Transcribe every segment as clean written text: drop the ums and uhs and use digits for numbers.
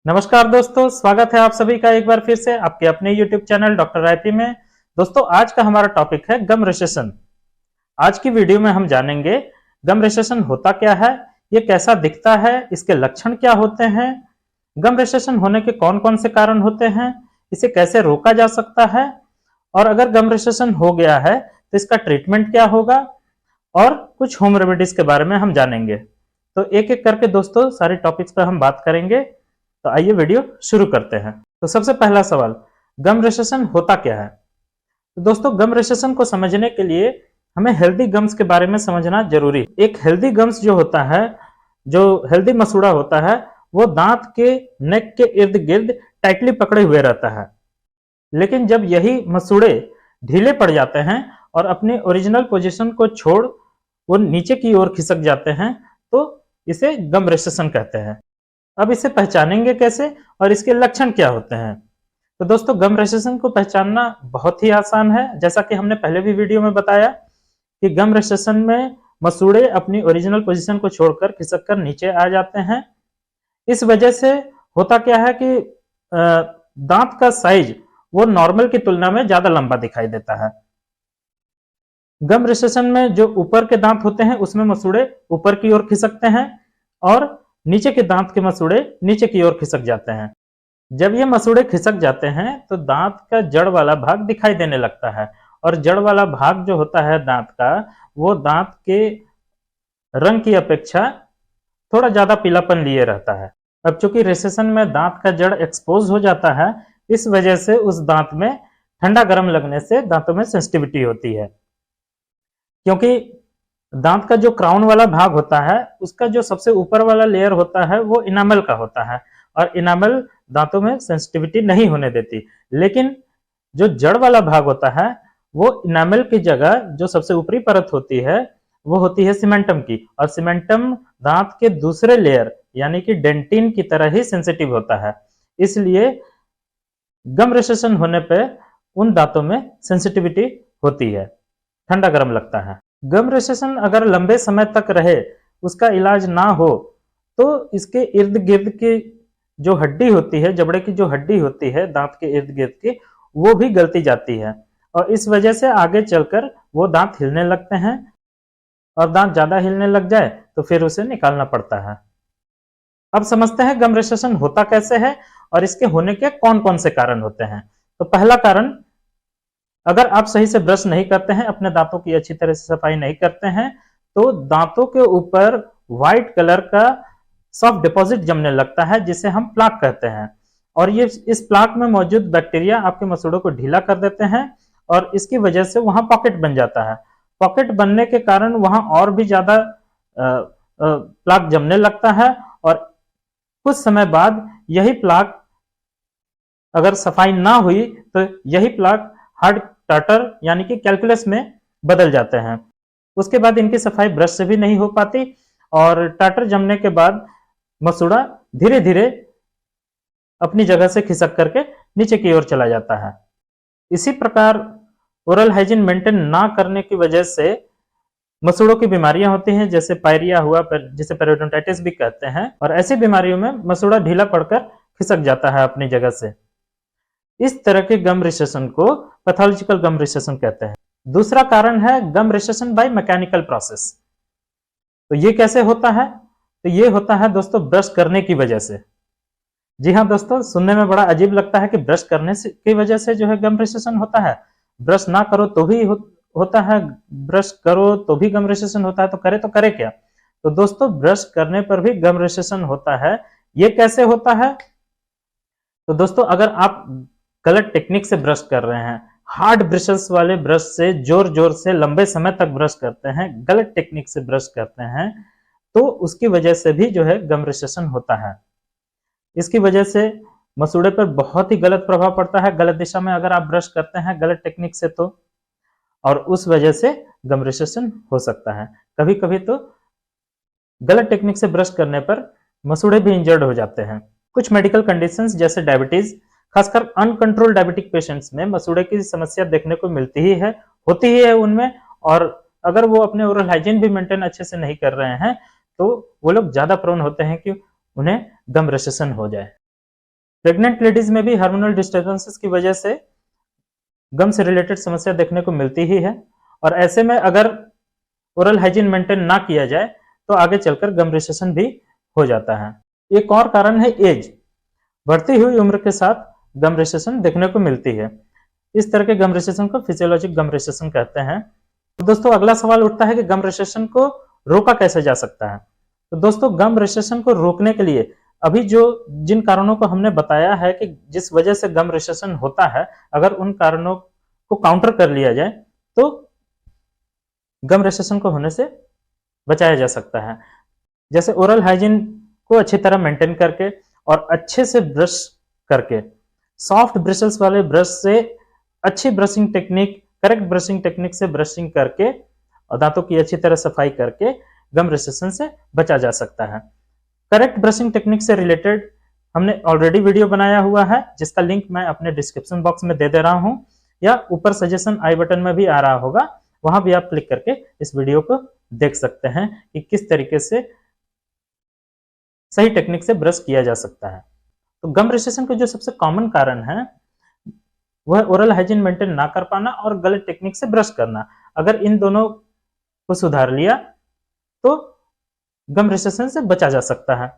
नमस्कार दोस्तों, स्वागत है आप सभी का एक बार फिर से आपके अपने YouTube चैनल डॉक्टर आईपी में। दोस्तों, आज का हमारा टॉपिक है गम रिसेशन। आज की वीडियो में हम जानेंगे गम रिसेशन होता क्या है, ये कैसा दिखता है, इसके लक्षण क्या होते हैं, गम रिसेशन होने के कौन कौन से कारण होते हैं, इसे कैसे रोका जा सकता है, और अगर गम रिसेशन हो गया है तो इसका ट्रीटमेंट क्या होगा, और कुछ होम रेमेडीज के बारे में हम जानेंगे। तो एक एक करके दोस्तों सारे टॉपिक्स पर हम बात करेंगे। तो आइए वीडियो शुरू करते हैं। तो सबसे पहला सवाल, गम रिसेशन होता क्या है? तो दोस्तों, गम रिसेशन को समझने के लिए हमें हेल्दी गम्स के बारे में समझना जरूरी है। एक हेल्दी गम्स जो होता है, जो हेल्दी मसूड़ा होता है, वो दांत के नेक के इर्द गिर्द टाइटली पकड़े हुए रहता है। लेकिन जब यही मसूड़े ढीले पड़ जाते हैं और अपनी ओरिजिनल पोजीशन को छोड़ वो नीचे की ओर खिसक जाते हैं, तो इसे गम रिसेशन कहते हैं। अब इसे पहचानेंगे कैसे और इसके लक्षण क्या होते हैं? तो दोस्तों, गम रिसेशन को पहचानना बहुत ही आसान है। जैसा कि हमने पहले भी वीडियो में बताया कि गम रिसेशन में मसूड़े अपनी ओरिजिनल पोजीशन को छोड़कर खिसक कर नीचे आ जाते हैं। इस वजह से होता क्या है कि दांत का साइज वो नॉर्मल की तुलना में ज्यादा लंबा दिखाई देता है। गम रिसेशन में जो ऊपर के दांत होते हैं उसमें मसूड़े ऊपर की ओर खिसकते हैं और नीचे के दांत के मसूड़े नीचे की ओर खिसक जाते हैं। जब ये मसूड़े खिसक जाते हैं तो दांत का जड़ वाला भाग दिखाई देने लगता है, और जड़ वाला भाग जो होता है दांत का, वो दांत के रंग की अपेक्षा थोड़ा ज्यादा पीलापन लिए रहता है। अब चूंकि रिसेशन में दांत का जड़ एक्सपोज हो जाता है, इस वजह से उस दांत में ठंडा गर्म लगने से दांतों में सेंसिटिविटी होती है। क्योंकि दांत का जो क्राउन वाला भाग होता है, उसका जो सबसे ऊपर वाला लेयर होता है वो इनामल का होता है, और इनामल दांतों में सेंसिटिविटी नहीं होने देती। लेकिन जो जड़ वाला भाग होता है, वो इनामल की जगह जो सबसे ऊपरी परत होती है वो होती है सीमेंटम की, और सीमेंटम दांत के दूसरे लेयर यानी कि डेंटिन की तरह ही सेंसिटिव होता है। इसलिए गम रिसेशन होने पे उन दांतों में सेंसिटिविटी होती है, ठंडा गर्म लगता है। गम रिसेशन अगर लंबे समय तक रहे, उसका इलाज ना हो, तो इसके इर्द गिर्द की जो हड्डी होती है, जबड़े की जो हड्डी होती है दांत के इर्द गिर्द की, वो भी गलती जाती है, और इस वजह से आगे चलकर वो दांत हिलने लगते हैं, और दांत ज्यादा हिलने लग जाए तो फिर उसे निकालना पड़ता है। अब समझते हैं गम रिसेशन होता कैसे है और इसके होने के कौन कौन से कारण होते हैं। तो पहला कारण, अगर आप सही से ब्रश नहीं करते हैं, अपने दांतों की अच्छी तरह से सफाई नहीं करते हैं, तो दांतों के ऊपर व्हाइट कलर का सॉफ्ट डिपॉजिट जमने लगता है, जिसे हम प्लाक कहते हैं। और ये इस प्लाक में मौजूद बैक्टीरिया आपके मसूड़ों को ढीला कर देते हैं, और इसकी वजह से वहां पॉकेट बन जाता है। पॉकेट बनने के कारण वहां और भी ज्यादा प्लाक जमने लगता है, और कुछ समय बाद यही प्लाक, अगर सफाई ना हुई तो यही प्लाक हार्ड टाटर यानी कि कैलकुलस में बदल जाते हैं। उसके बाद इनकी सफाई ब्रश से भी नहीं हो पाती, और टाटर जमने के बाद मसूड़ा धीरे धीरे अपनी जगह से खिसक करके नीचे की ओर चला जाता है। इसी प्रकार ओरल हाइजीन मेंटेन ना करने की वजह से मसूड़ों की बीमारियां होती हैं, जैसे पायरिया हुआ, जिसे पेरियोडोंटाइटिस भी कहते हैं, और ऐसी बीमारियों में मसूड़ा ढीला पड़कर खिसक जाता है अपनी जगह से। इस तरह के गम रिसेशन को पैथोलॉजिकल गम रिसेशन कहते हैं। दूसरा कारण है गम रिसेशन बाय मैकेनिकल प्रोसेस। तो ये कैसे होता है? तो ये होता है दोस्तों ब्रश करने की वजह से। जी हाँ दोस्तों, सुनने में बड़ा अजीब लगता है कि ब्रश करने की वजह से जो है गम रिसेशन होता है। ब्रश ना करो तो भी होता है, ब्रश करो तो भी गम रिसेशन होता है, तो करे क्या? तो दोस्तों, ब्रश करने पर भी गम रिसेशन होता है। ये कैसे होता है? तो दोस्तों, अगर आप गलत टेक्निक से ब्रश कर रहे हैं, हार्ड ब्रशेस वाले ब्रश से जोर जोर से लंबे समय तक ब्रश करते हैं, गलत टेक्निक से ब्रश करते हैं, तो उसकी वजह से भी जो है गम रिसेशन होता है। इसकी वजह से मसूड़े पर बहुत ही गलत प्रभाव पड़ता है, गलत दिशा में अगर आप ब्रश करते हैं गलत टेक्निक से, तो और उस वजह से गम रिसेशन हो सकता है। कभी कभी तो गलत टेक्निक से ब्रश करने पर मसूड़े भी इंजर्ड हो जाते हैं। कुछ मेडिकल कंडीशंस जैसे डायबिटीज, खासकर अनकंट्रोल डायबिटिक पेशेंट्स में मसूड़े की समस्या देखने को मिलती ही है, होती ही है उनमें, और अगर वो अपने ओरल हाइजीन भी मेंटेन अच्छे से नहीं कर रहे हैं, तो वो लोग ज्यादा प्रोन होते हैं कि उन्हें गम रिसेशन हो जाए। प्रेग्नेंट लेडीज में भी हार्मोनल डिस्टर्बेंसेस की वजह से गम से रिलेटेड समस्या देखने को मिलती ही है, और ऐसे में अगर ओरल हाइजीन मेंटेन ना किया जाए तो आगे चलकर गम रिसेशन भी हो जाता है। एक और कारण है एज। बढ़ती हुई उम्र के साथ गम रिसेशन देखने को मिलती है। इस तरह के गम रिसेशन को फिजियोलॉजिक गम रिसेशन कहते हैं। तो दोस्तों अगला सवाल उठता है कि गम रिसेशन को रोका कैसे जा सकता है। तो दोस्तों गम रिसेशन को रोकने के लिए अभी जो जिन कारणों को हमने बताया है कि जिस वजह से गम रिसेशन होता है, अगर उन कारणों को काउंटर कर लिया जाए तो गम रिसेशन को होने से बचाया जा सकता है। जैसे ओरल हाइजीन को अच्छी तरह मेंटेन करके और अच्छे से ब्रश करके, सॉफ्ट ब्रिसल्स वाले ब्रश से अच्छी brushing technique, correct brushing technique से ब्रशिंग करके और दांतों की अच्छी तरह सफाई करके गम रिसेशन से बचा जा सकता है। करेक्ट ब्रशिंग टेक्निक से रिलेटेड हमने ऑलरेडी वीडियो बनाया हुआ है, जिसका लिंक मैं अपने डिस्क्रिप्शन बॉक्स में दे रहा हूं, या ऊपर सजेशन आई बटन में भी आ रहा होगा, वहां भी आप क्लिक करके इस वीडियो को देख सकते हैं कि किस तरीके से सही टेक्निक से ब्रश किया जा सकता है। तो गम रिसेशन के जो सबसे कॉमन कारण है वह ओरल हाइजीन मेंटेन ना कर पाना और गलत टेक्निक से ब्रश करना। अगर इन दोनों को सुधार लिया तो गम रिसेशन से बचा जा सकता है।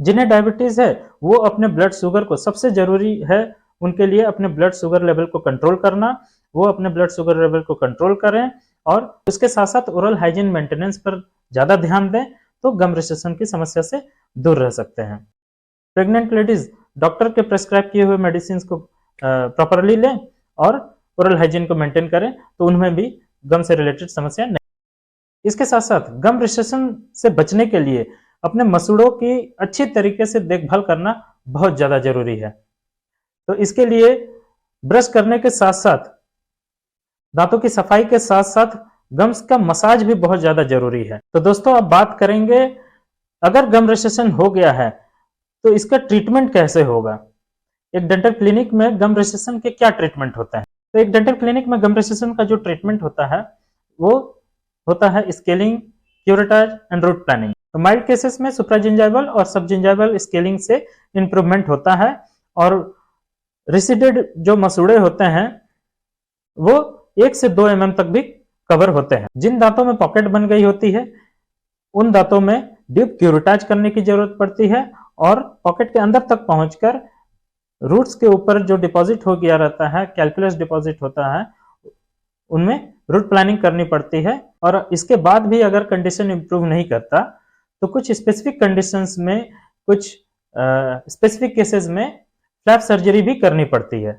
जिन्हें डायबिटीज है वो अपने ब्लड शुगर को, सबसे जरूरी है उनके लिए अपने ब्लड शुगर लेवल को कंट्रोल करना, वो अपने ब्लड शुगर लेवल को कंट्रोल करें और उसके साथ साथ ओरल हाइजीन मेंटेनेंस पर ज्यादा ध्यान दें, तो गम रिसेशन की समस्या से दूर रह सकते हैं। प्रेग्नेंट लेडीज डॉक्टर के प्रेस्क्राइब किए हुए मेडिसिन को प्रॉपरली लें और ओरल हाइजीन को मेंटेन करें, तो उनमें भी गम से रिलेटेड समस्या नहीं। इसके साथ साथ गम रिसेशन से बचने के लिए अपने मसूड़ों की अच्छी तरीके से देखभाल करना बहुत ज्यादा जरूरी है। तो इसके लिए ब्रश करने के साथ साथ, दांतों की सफाई के साथ साथ गम्स का मसाज भी बहुत ज्यादा जरूरी है। तो दोस्तों अब बात करेंगे, अगर गम रिसेशन हो गया है तो इसका ट्रीटमेंट कैसे होगा। एक डेंटल क्लिनिक में गम रिसेशन के क्या ट्रीटमेंट होता है। तो एक डेंटल क्लिनिक में गम रिसेशन का जो ट्रीटमेंट होता है वो होता है scaling, curettage and route planning. तो माइल्ड केसेस में सुप्राजिंजाइवल और सबजिंजाइवल स्केलिंग से इंप्रूवमेंट होता है, और रिसीडेड जो मसूड़े होते हैं वो 1 से 2 mm तक भी कवर होते हैं। जिन दांतों में पॉकेट बन गई होती है उन दांतों में डीप क्यूरेटाज करने की जरूरत पड़ती है, और पॉकेट के अंदर तक पहुंचकर रूट्स के ऊपर जो डिपॉजिट हो गया रहता है, कैल्कुलस डिपॉजिट होता है, उनमें रूट प्लानिंग करनी पड़ती है। और इसके बाद भी अगर कंडीशन इंप्रूव नहीं करता तो कुछ स्पेसिफिक कंडीशंस में, कुछ स्पेसिफिक केसेस में फ्लैप सर्जरी भी करनी पड़ती है,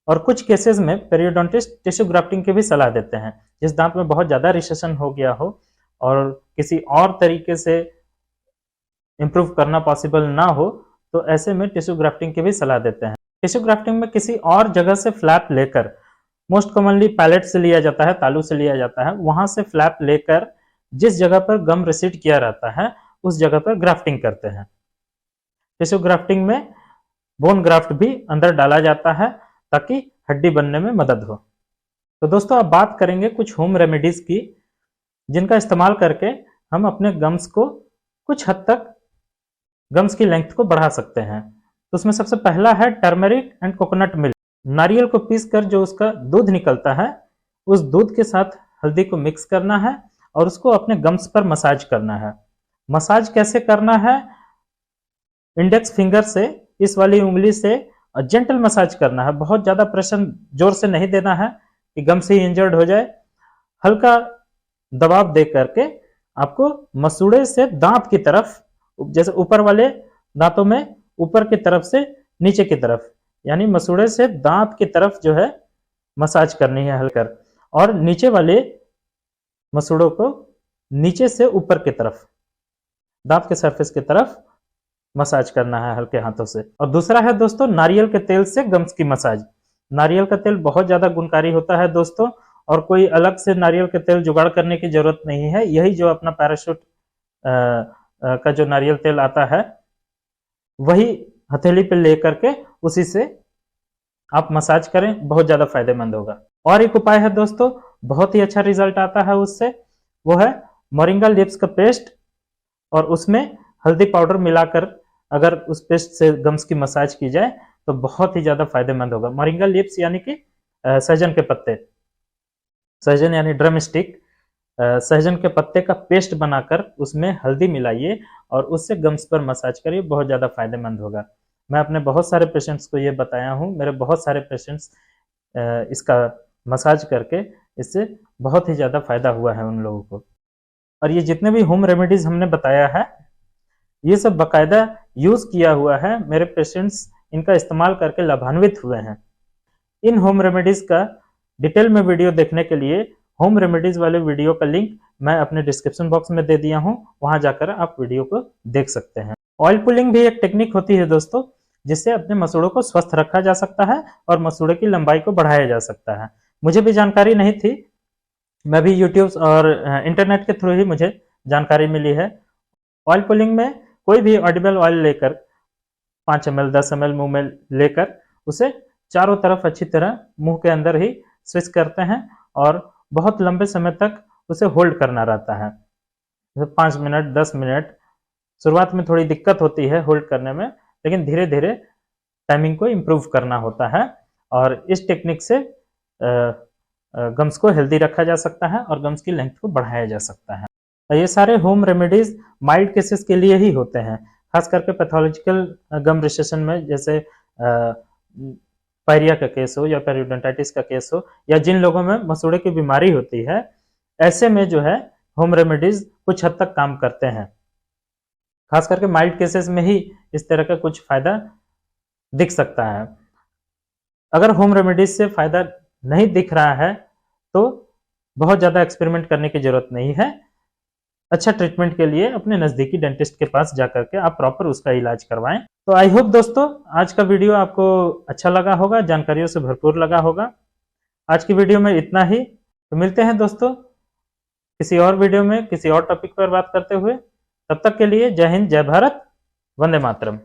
और कुछ केसेस में पेरियोडोंटिस्ट टिश्यू ग्राफ्टिंग की भी सलाह देते हैं। जिस दांत में बहुत ज्यादा रिसेशन हो गया हो और किसी और तरीके से इंप्रूव करना पॉसिबल ना हो, तो ऐसे में टिश्यू ग्राफ्टिंग की भी सलाह देते हैं। टिश्यू ग्राफ्टिंग में किसी और जगह से फ्लैप लेकर, मोस्ट कॉमनली पैलेट से लिया जाता है, तालू से लिया जाता है, वहां से फ्लैप लेकर जिस जगह पर गम रिसीड किया रहता है उस जगह पर ग्राफ्टिंग करते हैं। टिश्यू ग्राफ्टिंग में बोन ग्राफ्ट भी अंदर डाला जाता है ताकि हड्डी बनने में मदद हो। तो दोस्तों अब बात करेंगे कुछ होम रेमेडीज की, जिनका इस्तेमाल करके हम अपने गम्स को कुछ हद तक, गम्स की लेंथ को बढ़ा सकते हैं। तो उसमें सबसे पहला है टर्मरिक एंड कोकोनट मिल्क। नारियल को पीसकर जो उसका दूध निकलता है, उस दूध के साथ हल्दी को मिक्स करना है और उसको अपने गम्स पर मसाज करना है। मसाज कैसे करना है, इंडेक्स फिंगर से, इस वाली उंगली से जेंटल मसाज करना है। बहुत ज्यादा प्रेशर जोर से नहीं देना है कि गम्स ही इंजर्ड हो जाए। हल्का दबाव दे करके आपको मसूड़े से दांत की तरफ, जैसे ऊपर वाले दांतों में ऊपर की तरफ से नीचे की तरफ, यानी मसूड़े से दांत की तरफ जो है मसाज करनी है हल्का, और नीचे वाले मसूड़ों को नीचे से ऊपर की तरफ, दांत के सरफेस की तरफ मसाज करना है हल्के हाथों से। और दूसरा है दोस्तों नारियल के तेल से गम्स की मसाज। नारियल का तेल बहुत ज्यादा गुणकारी होता है दोस्तों, और कोई अलग से नारियल के तेल जुगाड़ करने की जरूरत नहीं है। यही जो अपना पैराशूट का जो नारियल तेल आता है वही हथेली पे ले करके उसी से आप मसाज करें, बहुत ज्यादा फायदेमंद होगा। और एक उपाय है दोस्तों, बहुत ही अच्छा रिजल्ट आता है उससे, वो है मोरिंगा लीव्स का पेस्ट, और उसमें हल्दी पाउडर मिलाकर अगर उस पेस्ट से गम्स की मसाज की जाए तो बहुत ही ज्यादा फायदेमंद होगा। मोरिंगा लीव्स यानी कि सहजन के पत्ते, सहजन यानी ड्रम स्टिक, सहजन के पत्ते का पेस्ट बनाकर उसमें हल्दी मिलाइए और उससे गम्स पर मसाज करिए, बहुत ज़्यादा फायदेमंद होगा। मैं अपने बहुत सारे पेशेंट्स को ये बताया हूँ, मेरे बहुत सारे पेशेंट्स इसका मसाज करके इससे बहुत ही ज़्यादा फायदा हुआ है उन लोगों को। और ये जितने भी होम रेमेडीज हमने बताया है, ये सब बाकायदा यूज़ किया हुआ है, मेरे पेशेंट्स इनका इस्तेमाल करके लाभान्वित हुए हैं। इन होम रेमेडीज का डिटेल में वीडियो देखने के लिए होम रेमेडीज वाले वीडियो का लिंक मैं अपने डिस्क्रिप्शन बॉक्स में दे दिया हूं, वहां जाकर आप वीडियो को देख सकते हैं। ऑयल पुलिंग भी एक टेक्निक होती है दोस्तों, जिससे अपने मसूड़ों को स्वस्थ रखा जा सकता है और मसूड़े की लंबाई को बढ़ाया जा सकता है। मुझे भी जानकारी नहीं थी, मैं भी यूट्यूब और इंटरनेट के थ्रू ही मुझे जानकारी मिली है। ऑयल पुलिंग में कोई भी ऑडिबल ऑयल लेकर 5 ml 10 ml मुंह में लेकर उसे चारों तरफ अच्छी तरह मुंह के अंदर ही स्विच करते हैं और बहुत लंबे समय तक उसे होल्ड करना रहता है, 5 मिनट 10 मिनट। शुरुआत में थोड़ी दिक्कत होती है होल्ड करने में, लेकिन धीरे धीरे टाइमिंग को इम्प्रूव करना होता है और इस टेक्निक से गम्स को हेल्दी रखा जा सकता है और गम्स की लेंथ को बढ़ाया जा सकता है। ये सारे होम रेमेडीज माइल्ड केसेस के लिए ही होते हैं, खास करके पैथोलॉजिकल गम रिसेशन में, जैसे पायरिया का केस हो या पेरियोडोंटाइटिस का केस हो, या जिन लोगों में मसूड़े की बीमारी होती है, ऐसे में जो है होम रेमेडीज कुछ हद तक काम करते हैं। खास करके माइल्ड केसेस में ही इस तरह का कुछ फायदा दिख सकता है। अगर होम रेमेडीज से फायदा नहीं दिख रहा है तो बहुत ज्यादा एक्सपेरिमेंट करने की जरूरत नहीं है। अच्छा ट्रीटमेंट के लिए अपने नजदीकी डेंटिस्ट के पास जाकर के आप प्रॉपर उसका इलाज करवाएं। तो आई होप दोस्तों आज का वीडियो आपको अच्छा लगा होगा, जानकारियों से भरपूर लगा होगा। आज की वीडियो में इतना ही, तो मिलते हैं दोस्तों किसी और वीडियो में किसी और टॉपिक पर बात करते हुए। तब तक के लिए जय हिंद, जय भारत, वंदे मातरम।